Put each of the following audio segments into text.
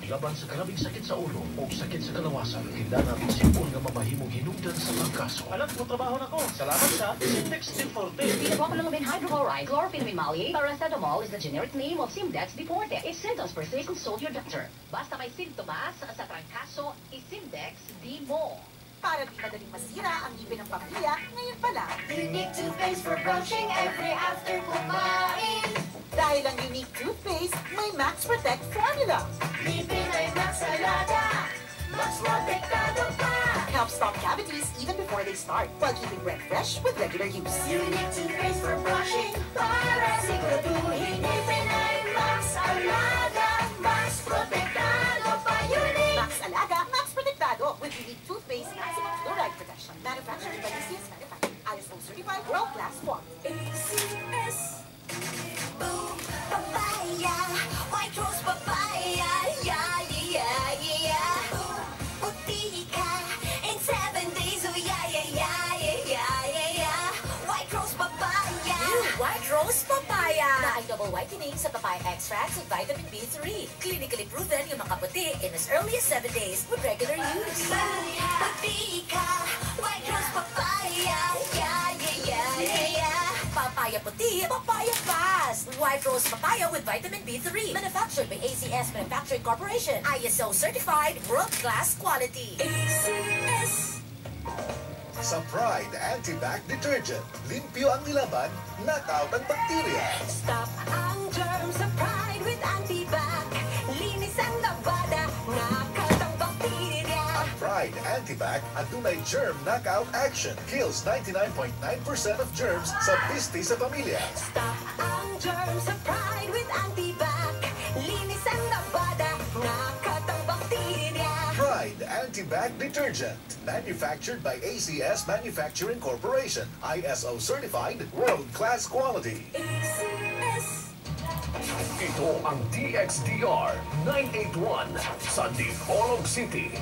laban sa karabing sakit sa ulo o sakit sa kalawasan. Kinahanglan sipon nga mamahimong hinungdan sa pagkaso. Alam ko trabaho na ko. Salamat sa Simdex D-Forte. Beta-propylamine hydrochloride, chlorophenamine mali, paracetamol is the generic name of Simdex D-Forte. If symptoms persist, consult your doctor. Basta may sintomas sa trangkaso, is-Simdex D-Mo. Para di madaling masira ang ngipin ng pamilya, ngayon pa lang. Unique toothpaste for brushing every after kumain. Dahil ang unique toothpaste, may Max Protect formula. Ngipin ay Max Alaga, mas protektado pa. Helps stop cavities even before they start, while keeping breath fresh with regular use. Unique toothpaste for brushing, para siguraduhin ngipin ay Max Alaga, mas protektado pa. Unique Max Alaga, Max Protectado with unique toothpaste, maximum fluoride protection. Manufactured by ACS Manufacturing, ISO certified world-class quality. ACS. Boom, papaya, white rose papaya, yeah, yeah, yeah. Boom, puti ka in 7 days, oh yeah, yeah, yeah, yeah, yeah, yeah. White rose papaya. New White Rose Papaya na ay double whitening sa papaya extracts with vitamin B3. Clinically proven yung makaputi in as early as 7 days with regular use. Puti ka, white rose papaya, yeah, yeah, yeah, yeah, yeah. Papaya puti, papaya fast. White Rose Papaya with vitamin B3. Manufactured by ACS Manufacturing Corporation. ISO certified world-class quality. ACS. Sa Pride Anti-Bac Detergent, limpyo ang nilaban, knockout ang bakterya. Stop ang germs sa Pride with Antibac. Linis ang labada, nakat ang bakterya. Ang Pride Anti-Bac at tunay germ knockout action kills 99.9% of germs sa pisti sa pamilya. Stop ang germs sa Pride with Antibac. Linis ang labada, nakat ang bakterya. Pride Anti-Bac Detergent, manufactured by ACS Manufacturing Corporation, ISO certified world-class quality. ACS. Ito ang DXDR 981 sa Dipolog City.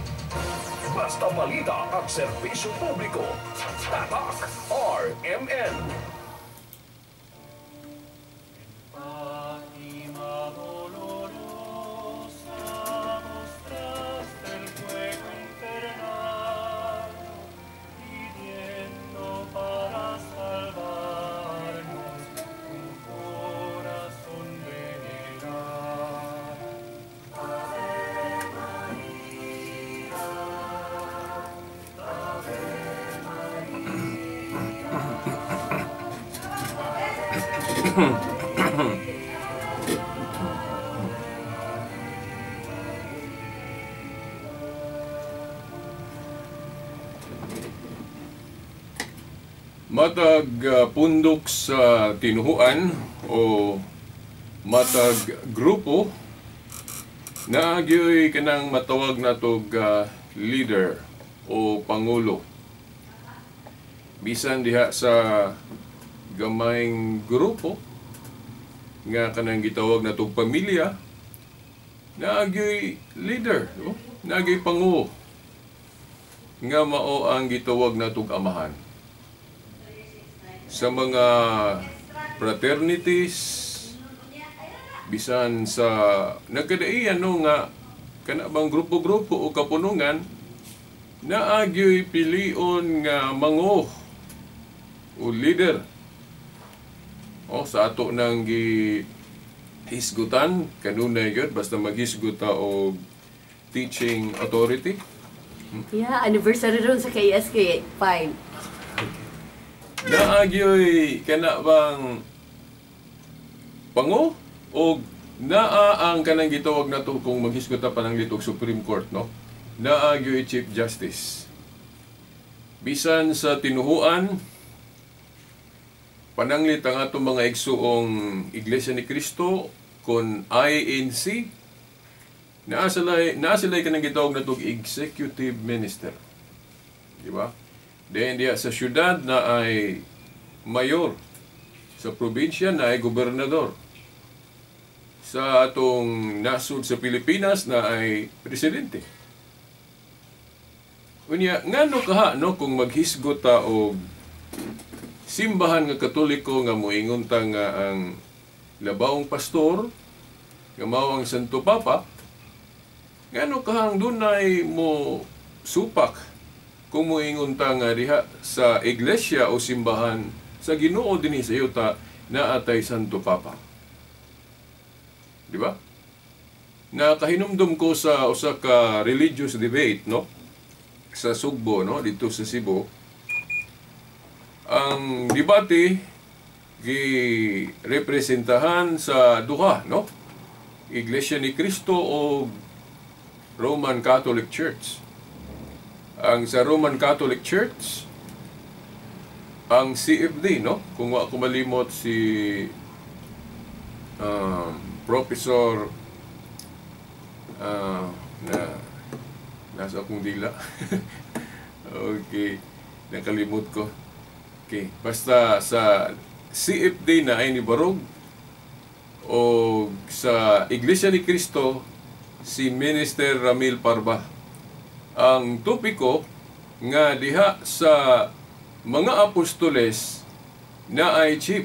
Basta balita at serbisyo publiko. Tatak RMN. Matag pundok sa tinuhuan o matag grupo na agyoy kanang matawag natog leader o pangulo. Bisan diha sa gamayng grupo nga kanang gitawag natog pamilya, na agyoy leader, no? Na agyoy pangulo nga mao ang gitawag natog amahan. Sa mga fraternities, bisan sa nagkadaian no nga kana bang grupo-grupo o kapunungan na agyoy pilion nga mango o leader o sa ato nang gihisgutan kanunay gyud basta maghisguta og teaching authority. Yeah, anniversary ron sa KSK 5. Naagyoy kana bang pango o naa ang kanang gitawag nato kung maghisguta pa ng litog Supreme Court, no? Naagyoy Chief Justice. Bisan sa tinuhuan, pananglit ang atong mga igsuong Iglesia ni Cristo kon INC, naa sila kanang gitawag natog Executive Minister. Di ba? Then diya sa syudad na ay mayor, sa probinsya na ay gobernador, sa atong nasud sa Pilipinas na ay presidente. Unya ngano kaha no kung maghisgot ta og simbahan nga Katoliko nga moingon ta nga ang labawong pastor nga mao ang Santo Papa Ngano kahang dunay mo supak kung moingon ta nga diha sa iglesia o simbahan sa Ginoo dinhi sa yuta na atay Santo Papa. Di ba? Nakahinumdum ko sa usa ka religious debate, no? Sa Sugbo, no? Dito sa Cebu. Ang debate gi-representahan sa duha, no? Iglesia ni Cristo o Roman Catholic Church. Ang sa Roman Catholic Church, ang CFD, no? Kung wa ko malimot si Professor nasa akong dila. Okay, nakalimot ko. Okay, basta sa CFD na ay ni Barog o sa Iglesia ni Cristo si Minister Ramil Parba. Ang topiko nga diha sa mga apostoles na ay chief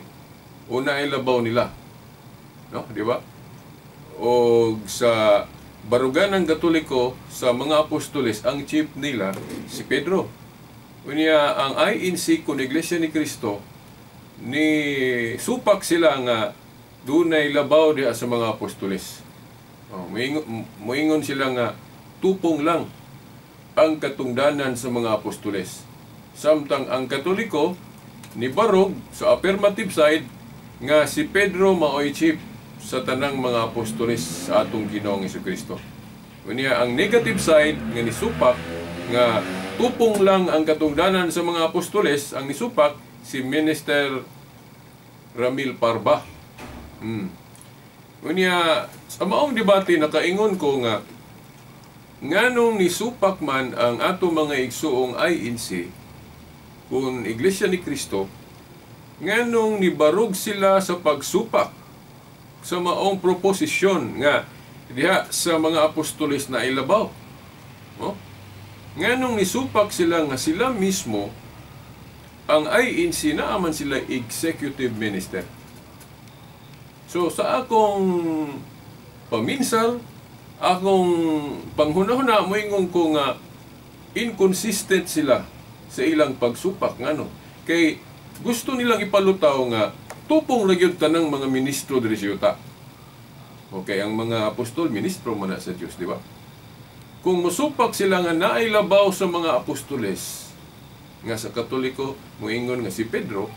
o na ay labaw nila. No, di ba? O sa barugan ng Katoliko sa mga apostoles, ang chief nila si Pedro. Unya ang INC kun Iglesia ni Cristo ni supak sila nga dunay labaw diha sa mga apostoles. Moingon sila nga tupong lang ang katungdanan sa mga apostoles. Samtang ang Katoliko ni barog sa affirmative side nga si Pedro maoy chief sa tanang mga apostoles sa atong Ginoong Jesucristo. Unya ang negative side nga ni supak nga tupong lang ang katungdanan sa mga apostoles, ang nisupak si Minister Ramil Parba. Unya sa maong debate nakaingon ko nga nganong nisupak man ang ato mga igsuong INC kung Iglesia ni Cristo, nganong nibarog sila sa pagsupak sa maong proposisyon nga diha sa mga apostoles na ilabaw. No? Nganong nisupak sila nga sila mismo ang INC na aman sila executive minister. So sa akong paminsal, akong panghunahuna moingon ko nga inconsistent sila sa ilang pagsupak ngano kay gusto nilang ipalutaw nga tupong nagyud tanang mga ministro diri sa yuta. Okay, ang mga apostol ministro man sa Dios, di ba? Kung musupak sila nga naay labaw sa mga apostoles nga sa Katoliko moingon nga si Pedro,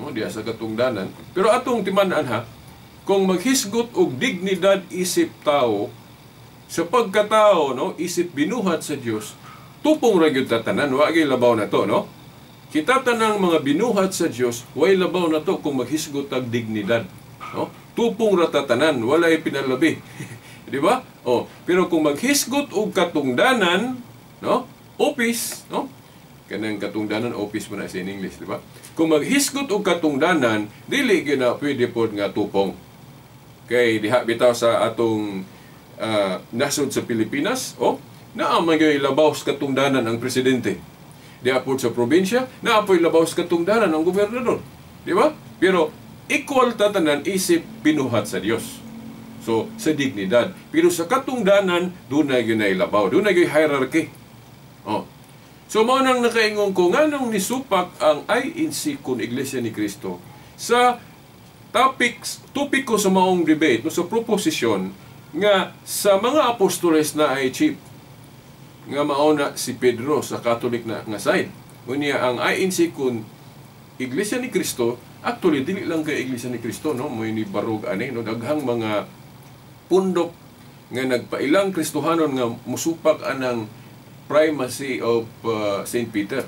no, diya sa katungdanan. Pero atong timan-an ha, kung maghisgot og dignidad isip tao sa pagkatao, no, isip binuhat sa Dios, tupong ra gyud tatanan wa gyud labaw na to, no? Kita tanang mga binuhat sa Dios, way labaw na to kung maghisgot og dignidad, no? Tupong ra tatanan, walay pinalabi. Di ba? Oh, pero kung maghisgot og katungdanan, no? Office, no? Kanang katungdanan office man na sa English, di ba? Kung maghisgot og katungdanan, dili gyud na pwede pod nga tupong. Kay diha bitaw sa atong nasod sa Pilipinas, naamay gyud labaw sa katungdanan ang presidente. Diha po sa probinsya, naapoy labaw sa katungdanan ang gobernador. Di ba? Pero equal tatanan isip binuhat sa Dios. So, sa dignidad. Pero sa katungdanan, doon na yun ay labaw. Doon na yun hierarchy. So, mao nang nakaingon ko, nganong nisupak ang INC kun Iglesia ni Cristo sa topiko sa maong debate, no, sa proposition nga sa mga apostoles na ay chief nga mauna si Pedro sa Catholic na nga side. Unya ang INC kun Iglesia ni Cristo, actually dili lang kay Iglesia ni Cristo, no, mo ni barog ani, no, daghang mga pundok nga nagpailang Kristohanon nga musupak anang primacy of St. Peter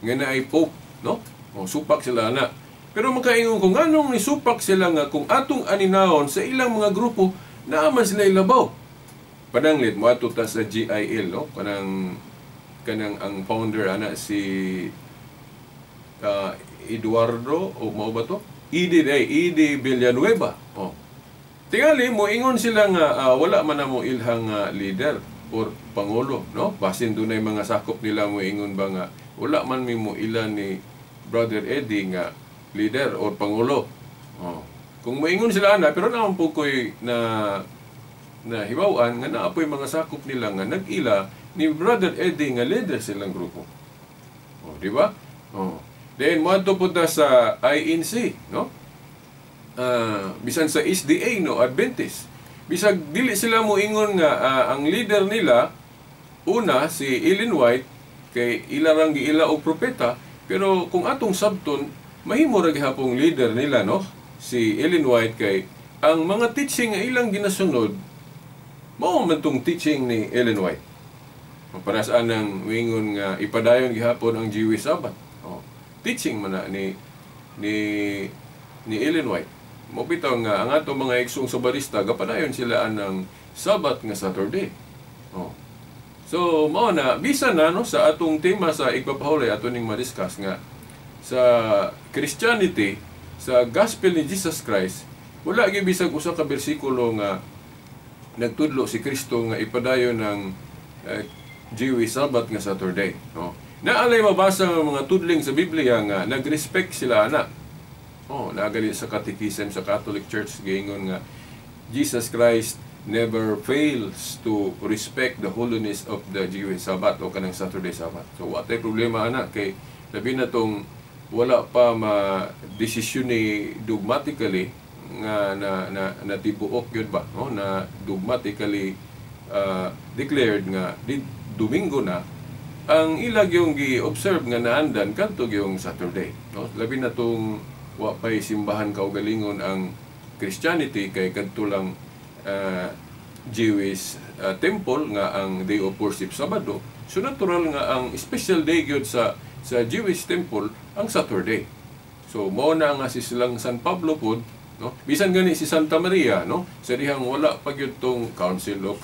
nga naay Pope, no? O supak sila na. Pero makaingon ko nganong nisupak sila nga kung atong aninahon sa ilang mga grupo naaman sila ilabaw. Pananglit mo ato ta sa GIL, no? Kanang ang founder ana si Eduardo o mao ba to? Edi Villanueva. Tingali mo ingon sila nga wala man na mo ilhang leader or pangulo, no? Basin dunay mga sakop nila mo ingon ba nga wala man mi mo ilan ni Brother Eddie nga leader or pangulo. Kung moingon sila na pero naman po ko'y na na hibaw-an nga naapoy mga sakop nila nga nag-ila ni Brother Eddie nga leader silang grupo. Di ba? Then moadto punta sa INC, no? Bisan sa SDA, no, Adventist. Bisag dili sila mo ingon nga ang leader nila una si Ellen White kay ilarang giila og propeta, pero kung atong sabton mahimo ra gihapong leader nila, no, si Ellen White, kay ang mga teaching nga ilang ginasunod mao man tong teaching ni Ellen White. Para saan ang wingon nga ipadayon gihapon ang Jewish Sabbath. Teaching man na ni Ellen White. Mo bitaw nga ang ato mga igsong sabarista gapadayon sila anang Sabbath nga Saturday. So mao na bisan na, no, sa atong tema sa igpapahulay ato ning ma-discuss nga sa Christianity, sa gospel ni Jesus Christ, wala gyud bisag usa ka bersikulo nga nagtudlo si Kristo nga ipadayon ng Jewish Sabbath nga Saturday, no? Naalay mabasa ng mga tudling sa Biblia nga nag-respect sila ana. Nagali sa Catechism sa Catholic Church giingon nga Jesus Christ never fails to respect the holiness of the Jewish Sabbath o kanang Saturday Sabbath. So watay problema ana kay labi na tong wala pa ma-desisyon ni dogmatically nga na tibuok yun ba, no? Na dogmatically declared nga di Domingo na ang ilag yung gi-observe nga naandan kadto yung Saturday, no? Labi na tong wa pay simbahan kaugalingon ang Christianity kay kadto lang Jewish temple nga ang day of worship Sabado. So natural nga ang special day gyud sa Jewish temple ang Saturday. So mao na nga si silang San Pablo pod, no? Bisan gani si Santa Maria, no, sa dihang wala pa gyud tong Council of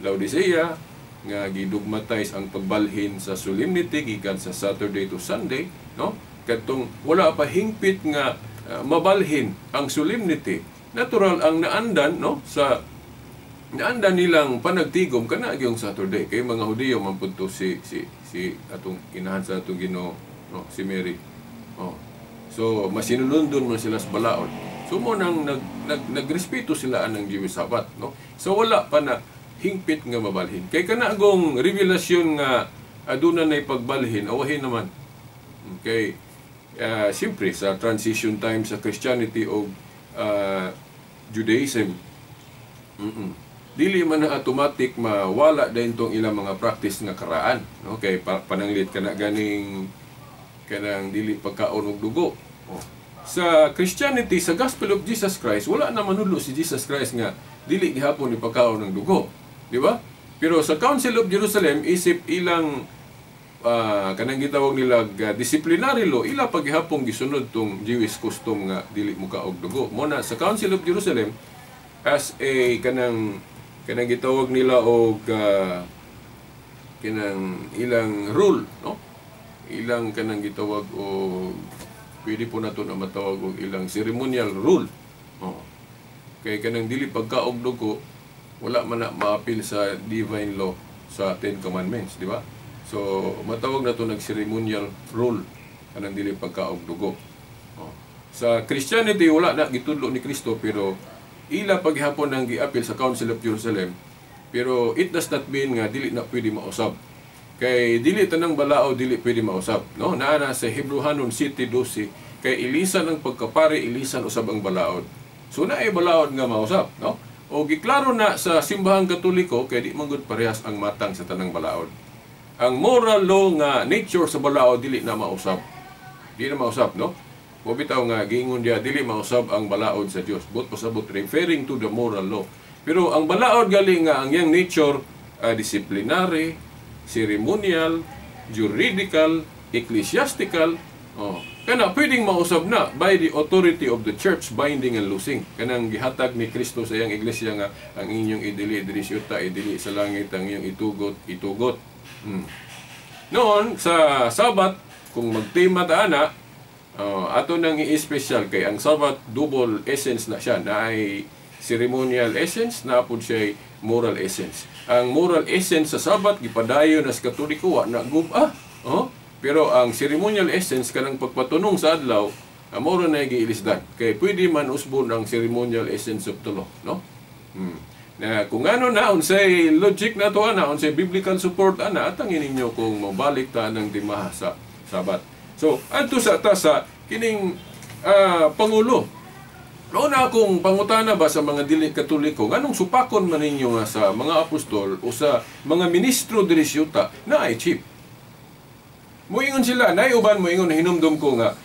Laodicea nga gidugmatize ang pagbalhin sa solemnity gikan sa Saturday to Sunday, no? Kadtong wala pa hingpit nga mabalhin ang solemnity. Natural ang naandan, no, sa naandan nilang panagtigom kana gyung Saturday kay mga Hudiyo man pud to si atong inahan sa atong Ginoo, no, si Mary. So masinulundon man sila sa balaod. So mo nang nagrespeto sila anang Jewish Sabbath, no? So wala pa na hingpit nga mabalhin. Kay kanagong revelasyon nga aduna nay pagbalhin, awahin naman. Okay. Siyempre sa transition time sa Christianity o Judaism, dili man na automatic mawala din tong ilang mga practice nga karaan. Okay, pananglit kana ganing kanang dili pagkaon og dugo. Sa Christianity, sa Gospel of Jesus Christ, wala na manudlo si Jesus Christ nga dili gihapon ni pagkaon ng dugo. Di ba? Pero sa Council of Jerusalem, isip ilang kanang gitawag nila disciplinary law, ila paghihapong gisunod tong Jewish custom nga dili mo kaog dugo. Muna sa Council of Jerusalem as a kanang gitawag nila og kanang ilang rule, no? Ilang kanang gitawag o pwede po nato na matawag og ilang ceremonial rule. Kay kanang dili pagkaog dugo wala man na maapil sa divine law sa Ten Commandments, di ba? So matawag na to nag-ceremonial rule kanang dili pagkaog dugo. Sa Christianity wala na gitudlo ni Kristo pero ila paghapon nang giapil sa Council of Jerusalem, pero it does not mean nga dili na pwede mausab. Kay dili tanang balao dili pwede mausab, no? Naana sa Hebrehanon 7:12 kay ilisan ang pagkapari, ilisan usab ang balaod. So na ay balaod nga mausab, no? O giklaro na sa simbahang Katoliko kay di man gud parehas ang matang sa tanang balaod. Ang moral law nga nature sa balaod dili na mausab. Di na mausab, no? O bitaw nga giingon dia dili mausab ang balaod sa Dios. But pasabot referring to the moral law. Pero ang balaod gali nga ang yang nature disciplinary, ceremonial, juridical, ecclesiastical, kana pwedeng mausab na by the authority of the church binding and loosing. Kanang gihatag ni Kristo sa iyang iglesia nga ang inyong idili syuta, idili sa langit, ang inyong itugot. Noon sa Sabat kung magtema ta ana, ato nang i-special kay ang Sabat double essence na siya, na ay ceremonial essence na pud siya moral essence. Ang moral essence sa Sabat gipadayon as Katoliko wa na gub-a. Pero ang ceremonial essence kanang pagpatunong sa adlaw, mao na giilisdan. Kay pwede man usbon ang ceremonial essence of the law, no? Na kung ano na, unsay logic na to ana, unsay biblical support ana, atangin ninyo kung mabalik ta ng timaha sa Sabat. So, adto sa tasa kining Pangulo. Una akong pangutana ba sa mga dili Katoliko, anong supakon man ninyo nga sa mga apostol o sa mga ministro diri sa yuta na ay chief? Moingon sila, naiuban mo ingon hinumdum ko nga,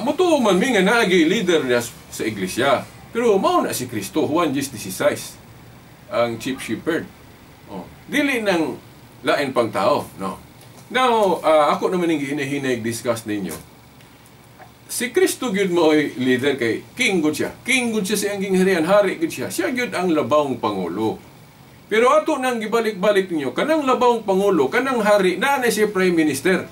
mutuo man mi nga naagi leader sa iglesia. Pero mao na si Kristo, Juan 16, ang chief shepherd. Dili nang lain pang tao, no. Now, ako naman yung hinahinay-discuss ninyo. Si Kristo gyud mo ay leader kay king gud siya. King gud siya sa iyang gingharian, hari gud siya. Siya gyud ang labawng pangulo. Pero ato nang gibalik-balik ninyo, kanang labawng pangulo, kanang hari, na siya prime minister.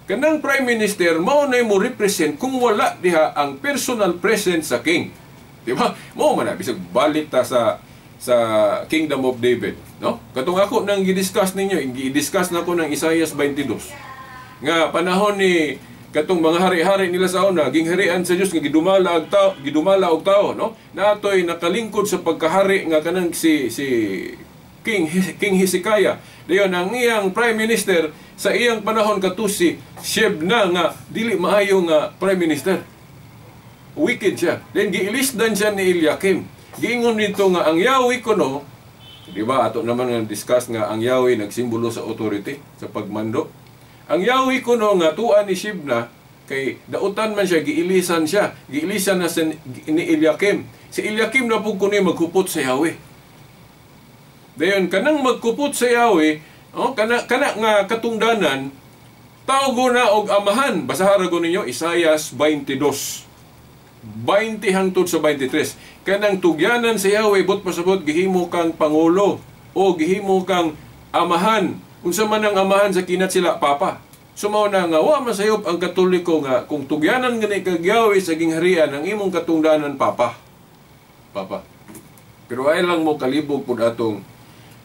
Kanang prime minister, mao na mo represent kung wala diha ang personal presence sa king. Di ba? Mao man na bisag balik ta sa Kingdom of David, no? Katong ako nang gi-discuss ninyo, gi-discuss na ko ng Isaiah 22. Nga panahon ni katong mga hari-hari nila sa una, gingharian sa Dios nga gidumala og tao, no? Natoy nakalingkod sa pagkahari nga kanang si King Hezekiah. Dayon ang iyang prime minister sa iyang panahon katusi Shebna nga dili maayo nga prime minister. Wicked siya. Then giilisdan siya ni Eliakim. Giingon nito nga ang Yahweh kuno, di ba ato naman nga discuss nga ang Yahweh nagsimbolo sa authority, sa pagmando. Ang Yahweh kuno nga tuan ni Shebna kay dautan man siya, giilisan na ni Eliakim. Si Eliakim na pug kuno magkupot sa Yahweh. Dayon kanang magkupot sa Yahweh, kana nga katungdanan tawgo na og amahan. Basahan ra ninyo Isaiah 22. 20 hangtod sa 23. Kanang tugyanan sa Yahweh bot pasabot gihimo kang pangulo o gihimo kang amahan. Unsa man ang amahan sa kinat sila papa. Sumaw na nga wa masayop ang Katoliko nga kung tugyanan gani kag Yahweh sa gingharian ang imong katungdanan papa. Pero ay lang mo kalibog pud atong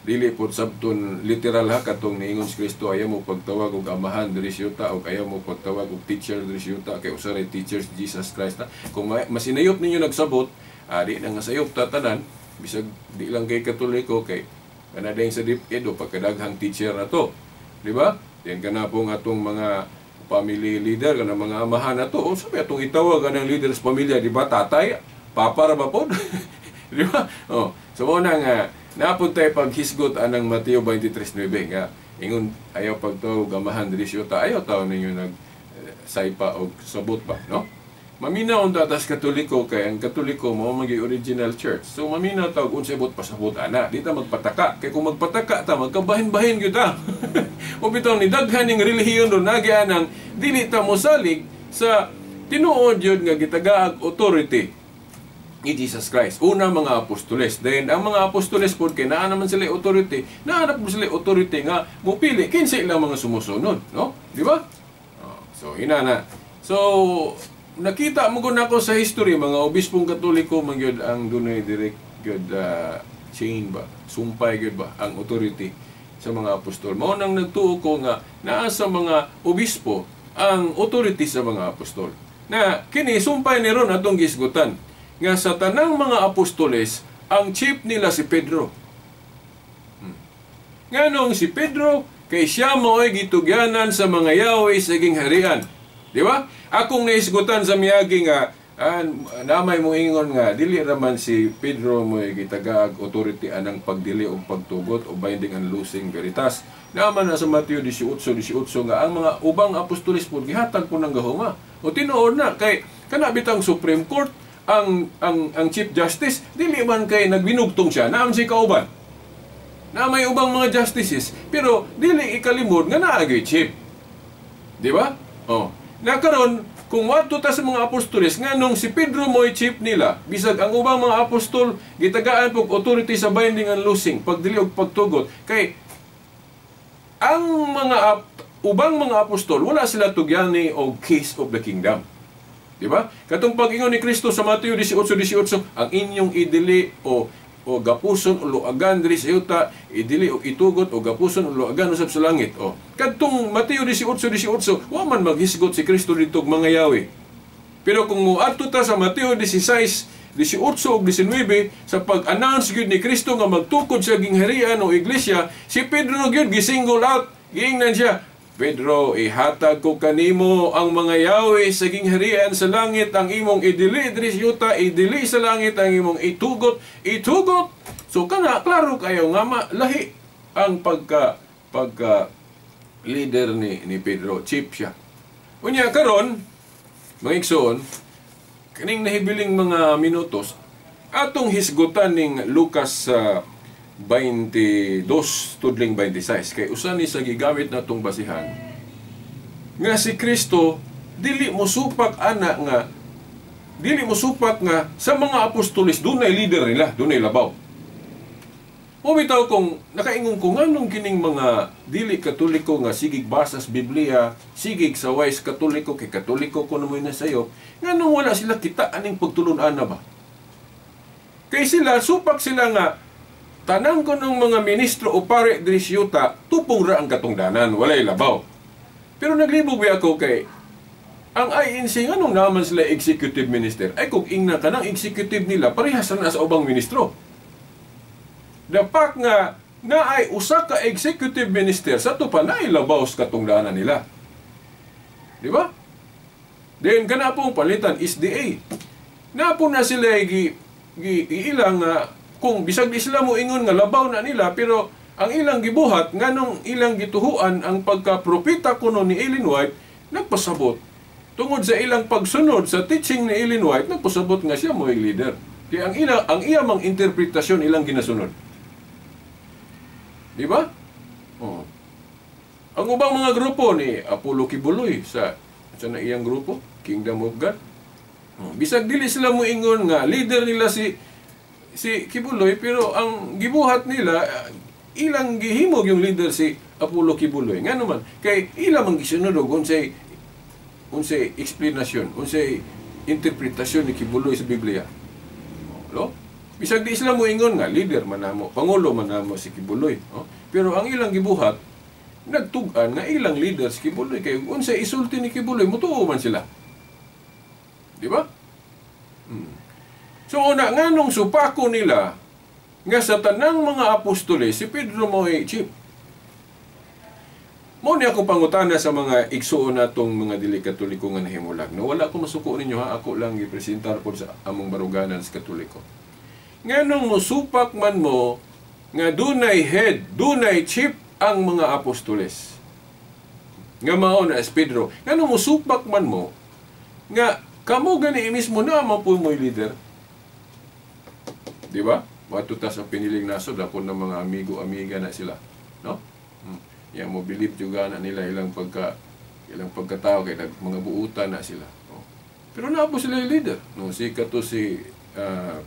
dili pud sabton literal ha katong niingon si Kristo ayaw mo pagtawag og amahan diri sa yuta o ayaw mo pagtawag og teacher diri sa yuta kay usa ray teachers Jesus Christ na. Kung masinayop ninyo nagsabot, di na nga sayop tatanan bisag di lang kay Katoliko kay kana dayang sa DepEd o pagkadaghang teacher na to, di ba? Yan kana pong atong mga family leader kana mga amahan na to, o sabi atong itawag anang leader sa pamilya, di ba? Tatay, papa ra ba pod? Di ba? So una nga napun tayo paghisgot anang Mateo 23:9 nga ingon ayaw pagtawag amahan diri sa yuta, ayaw taw ninyo saypa og sabot ba, no? Maminaw ang datas Katoliko kay ang Katoliko mao magi original church. So maminaw tawag unsay bot pasabot ana, di ta magpataka kay kung magpataka ta magkabahin-bahin gyud ta. O bitaw ni daghan ning relihiyon do nagianang dili ta mosalig sa tinuod yun nga gitagaag authority ni Jesus Christ. Una mga apostoles. Then ang mga apostoles po kay naa naman sila authority. Naanap mo sila authority nga mupili kinsa ilang mga sumusunod, no? Di ba? So inana. So nakita mo gud nako sa history mga obispong Katoliko magyud ang dunay direct gyud chain ba, sumpay gyud ba ang authority sa mga apostol. Mao nang nagtuo ko nga naa sa mga obispo ang authority sa mga apostol. Na kini sumpay ni ron atong gisgutan nga sa tanang mga apostoles ang chief nila si Pedro. Nganong si Pedro kay siya mao'y gitugyanan sa mga Yahweh sa gingharian. Di ba? Akong naisgutan sa miyagi nga namay mo ingon nga dili raman si Pedro mo'y gitagaag authority anang pagdili o pagtugot o binding and loosing veritas. Naman na sa Mateo 18:18 nga ang mga ubang apostoles po gihatag po ng gahuma. O tinuod na kay kana bitang Supreme Court ang Chief Justice dili man kay nagbinugtong siya naam si kauban. Na may ubang mga justices pero dili ikalimod nga naa gyud chief. Di ba? Nakaron kung wadto ta sa mga apostoles nganong si Pedro mo'y chief nila bisag ang ubang mga apostol gitagaan pog authority sa binding and loosing pagdili og pagtugot kay ang mga ubang mga apostol wala sila tugyani og case of the kingdom. Di ba? Katong pag-ingon ni Kristo sa Mateo 18:18 ang inyong idili o gapuson o luagan diri sa yuta, idili o itugot o gapuson o luagan usab sa langit. Kadtong Mateo 18:18 wa man maghisgot si Kristo dito mga Yahweh. Pero kung muadto ta sa Mateo 16 18 ug 19 sa pag-announce gyud ni Kristo nga magtukod sa gingharian o iglesia, si Pedro gyud gisingle out, giingnan siya, Pedro, ihatag ko kanimo ang mga yawi sa gingharian sa langit, ang imong idili diri sa yuta, idili sa langit ang imong itugot. So kana klaro kayo nga lahi ang pagka leader ni Pedro, chief siya. Unya karon, mga igsoon, kaning nahibiling mga minutos, atong hisgutan ning Lucas 22 tudling 26 kay usa ni sa gigamit natong basihan nga si Kristo dili mo supak nga sa mga apostoles dunay leader nila, dunay labaw. O bitaw kung nakaingon ko nganong kining mga dili katoliko nga sigig basas Biblia, sigig sa wise katoliko kay katoliko ko namoy na sayo, nganong wala sila kita aning pagtulun-an na ba? Kay sila supak sila nga tanang ko ng mga ministro o pare diri sa yuta, tupong ra ang katungdanan, walay labaw. Pero naglibog ako kay ang INC nganong naman sila executive minister? Ay kung ingna ka ng executive nila, parehas na sa ubang ministro. Dapat nga na ay usa ka executive minister sa to pa na ilabaw sa katungdanan nila. Di ba? Then kana pong palitan SDA. Na po na sila ilang kung bisag di sila mo ingon nga labaw na nila, pero ang ilang gibuhat nganong ilang gituhuan ang pagka-propeta kuno ni Ellen White nagpasabot tungod sa ilang pagsunod sa teaching ni Ellen White, nagpasabot nga siya mo'y leader. Kaya ang iyang interpretasyon ilang ginasunod. Di ba? Oh. Ang ubang mga grupo ni Apollo Kibuloy sa na iyang grupo, Kingdom of God. Oh. Bisag dili sila mo ingon nga leader nila si Kibuloy, pero ang gibuhat nila ilang gihimog yung leader si Apollo Kibuloy. Nga naman kay ilang ang gisunod og unsay explanation, unsay interpretasyon ni Kibuloy sa Biblia. No? Bisag di sila mo ingon nga leader man namo, pangulo man namo si Kibuloy, no? Pero ang ilang gibuhat nagtug-an nga ilang leader si Kibuloy kay unsay isulti ni Kibuloy mutuo man sila. Di ba? So una nganong supako nila nga sa tanang mga apostoles si Pedro mo'y chief. Mo ni ako pangutana sa mga igsuon natong mga dili katoliko nga nahimulag. No, wala ko masuko ninyo ha, ako lang gipresentar po sa among baruganan sa katoliko. Nganong mosupak man mo nga dunay head, dunay chief ang mga apostoles. Nga mao na Pedro. Nganong mosupak man mo nga kamo gani mismo na man po mo'y leader. Di ba? Wato ta sa piniling nasod, ako ng mga amigo-amiga na sila. No? Yang mo believe juga na nila ilang pagkatao kay mga buutan na sila. No? Pero na po sila yung leader. No? Si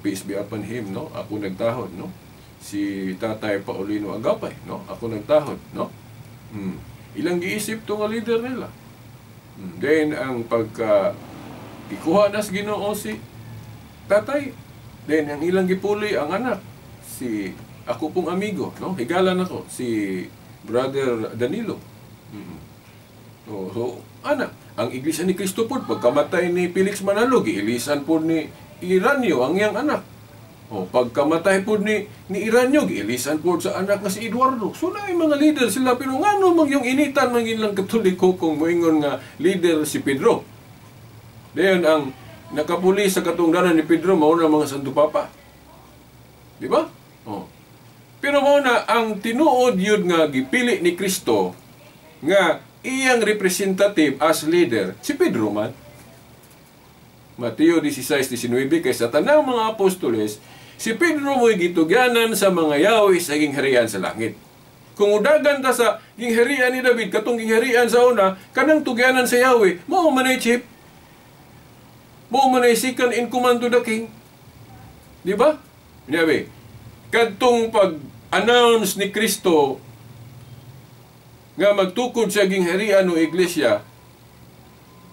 peace be upon him, no? Ako nagtahod, no? Si Tatay Paulino Agapay, no? Ako nagtahod, no? Ilang giisip to nga leader nila. Then ang ikuha na sa Ginoo si Tatay. Then ang ilang gipuloy ang anak, si ako pong amigo, no? Higalan ako, si Brother Danilo. So, anak, ang Iglesia ni Cristo po, pagkamatay ni Felix Manalo, giilisan po ni Iranyo ang iyang anak. O, pagkamatay po ni Iranyo, giilisan po sa anak na si Eduardo. So, na mga leader sila, pero nga no, yung initan ng ilang katoliko kung moingon nga leader si Pedro. Then, ang nakapuli sa katungdanan ni Pedro, mauna mga Santo Papa. Di ba? Oh. Pero mauna, ang tinuod yun nga gipili ni Kristo nga iyang representative as leader, si Pedro man. Mateo 16:19, kay sa tanang mga apostoles, si Pedro mo'y gitugyanan sa mga yawi sa gingharian sa langit. Kung udagan ta sa gingharian ni David, katong gingharian sa una, kanang tugyanan sa yawi, mao man ay chief. Mo man ay second in command to the king. Di ba? Nabi, kadtong pag-announce ni Kristo nga magtukod sa gingharian o iglesia,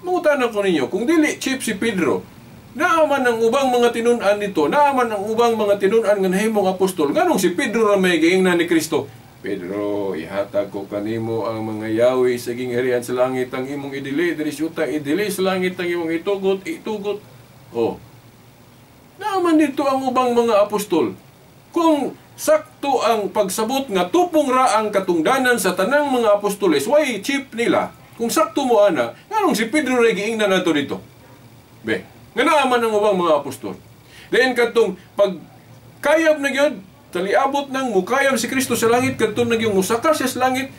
mangutanan ko ninyo, kung dili chief si Pedro, naaman ang ubang mga tinun-an nito, naaman ang ubang mga tinun-an nga nahimong apostol, ganong si Pedro na may giingnan ni Kristo, Pedro, ihatag ko kanimo ang mga yawi sa gingharian sa langit, ang imong idili, diri syuta, idili sa langit, ang imong itugot. Oh. Naman dito ang ubang mga apostol. Kung sakto ang pagsabot nga tupong ra ang katungdanan sa tanang mga apostoles, why chief nila? Kung sakto mo ana, nganong si Pedro ray giingnan nato dito? Be, nga naman ang ubang mga apostol. Then katong pag kayab na gyud, taliabot nang mukayab si Kristo sa langit, kadto na gyud musaka siya sa langit,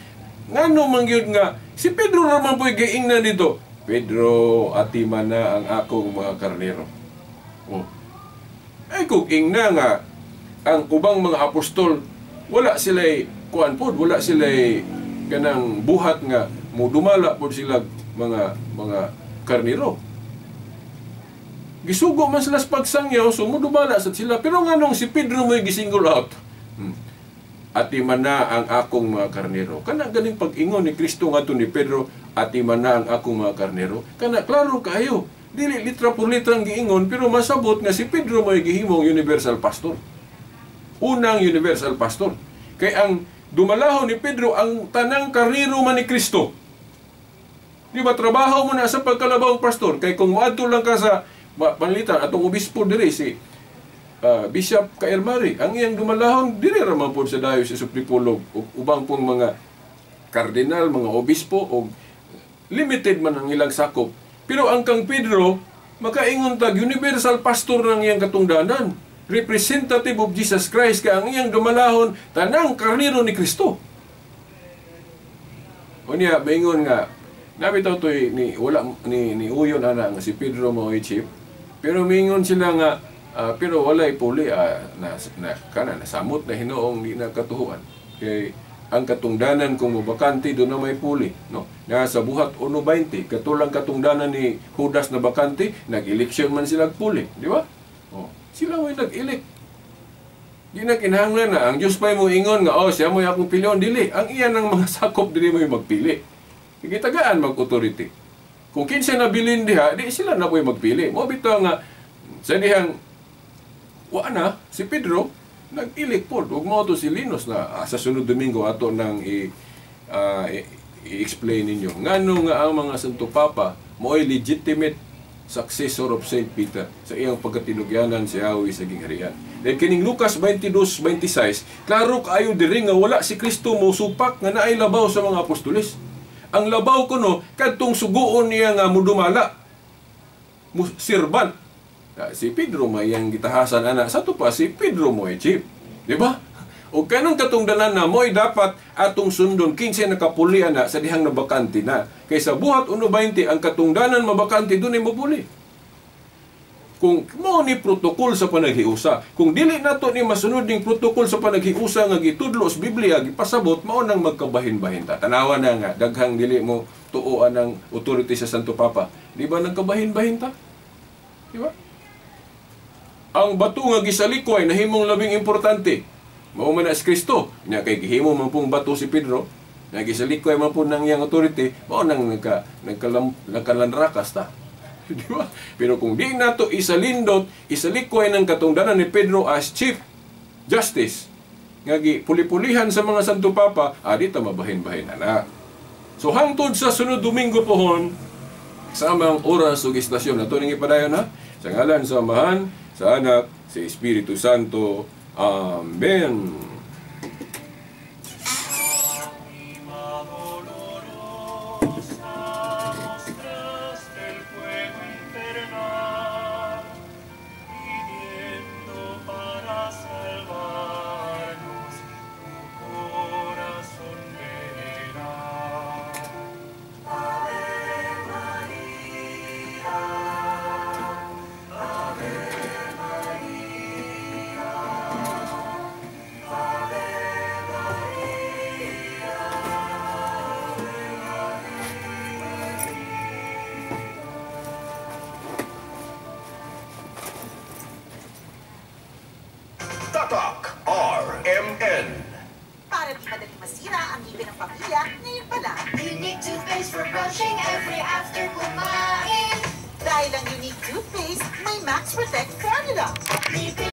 ngano man gyud nga si Pedro ra man po'y giingnan dito. Pedro, atiman na ang akong mga karnero. Oh. Ay kung ingna nga ang ubang mga apostol, wala sila'y kuan pod, wala sila'y kanang buhat nga mudumala pod sila mga karnero. Gisugo man sila sa pagsangyaw, so mudumala sa sila. Pero nganong si Pedro mo'y gisingle out. Atiman na ang akong mga karnero. Kana galing pag-ingon ni Kristo nga ni Pedro, atiman na ang akong mga karnero. Kana klaro kayo. Dili litra por litrang giingon, pero masabot nga si Pedro mo'y gihimong universal pastor. Unang universal pastor. Kay ang dumalahon ni Pedro ang tanang karnero man ni Kristo. Di ba trabaho mo na sa pagkalabawang pastor? Kay kung maadto lang ka sa panlitan atong obispo diri si Bishop Kaelmari, ang iyang dumalahon diri ra man pod sa Diocese of Dipolog ug ubang pong mga kardinal, mga obispo o limited man ang ilang sakop. Pero ang kang Pedro makaingon tag universal pastor ng iyang katungdanan, representative of Jesus Christ, kay ang iyang dumalahon tanang karnero ni Kristo. Unya maingon nga nabitaw to ni wala ni uyon ana nga si Pedro mao chief, pero maingon sila nga pero walay puli nasamot na hinoong di na katuhuan. Kay ang katungdanan kung mabakante do na may puli, no? Na sa buhat 1:20 katulang katungdanan ni Judas na bakante, nag-eleksyon man sila puli, di ba? Oh, sila may nag-elect. Di na kinahanglan na ang Dios pay mo ingon nga siya mo akong pilyon, dili. Ang iyan ng mga sakop dili mo magpili. Gitagaan mag-authority. Kung kinsa nabilin diha, di sila na po'y magpili. Mo bitaw nga sa dihang na si Pedro nag-ilik po. Huwag mo ito si Linus na sa sunod Domingo ato nang i-explain ninyo. Ngano nga ang mga Santo Papa mo'y legitimate successor of St. Peter sa iyang pagkatinugyanan si Yahweh sa gingharian. Dahil kining Lucas 22:26, klaro kaayo diri nga wala si Kristo mo supak nga naay labaw sa mga apostoles. Ang labaw kuno kadtong suguon niya nga mudumala. Sirban. Si Pedro may yang gitahasan ana sa pa si Pedro mo chief, di ba? O kanang katungdanan na mo'y dapat atong sundon 15 nakapuli ana sa dihang nabakante na. Kaysa buhat 1:20 ang katungdanan mabakante dunay mapuli. Kung mo ni protokol sa panaghiusa, kung dili nato ni masunod ning protokol sa panaghiusa nga gitudlo sa Biblia gipasabot, mao nang magkabahin-bahin ta. Tanawa na nga daghang dili mo tuoan ng authority sa Santo Papa. Di ba nagkabahin-bahin ta? Di ba? Ang bato nga gisalikoy nahimong labing importante. Mao man as Kristo. Nya kay gihimo man pong bato si Pedro, nga gisalikoy man po nang iyang authority, mao nang nagkalanrakas ta. Di ba? Pero kung di nato isalindot, isalikoy ng katungdanan ni Pedro as Chief Justice, nga puli-pulihan sa mga Santo Papa, di ta mabahin-bahin na. So hangtod sa sunod Domingo pohon, samang oras ug istasyon nato ning ipadayon ha. Sa ngalan sa Amahan, sa Anak, sa Espiritu Santo. Amen. Tatak RMN. Para di madaling masira ang ngipin ng pamilya, ngayon pa lang. Unique toothpaste for brushing every after kumain. Dahil ang unique toothpaste, may Max Protect formula.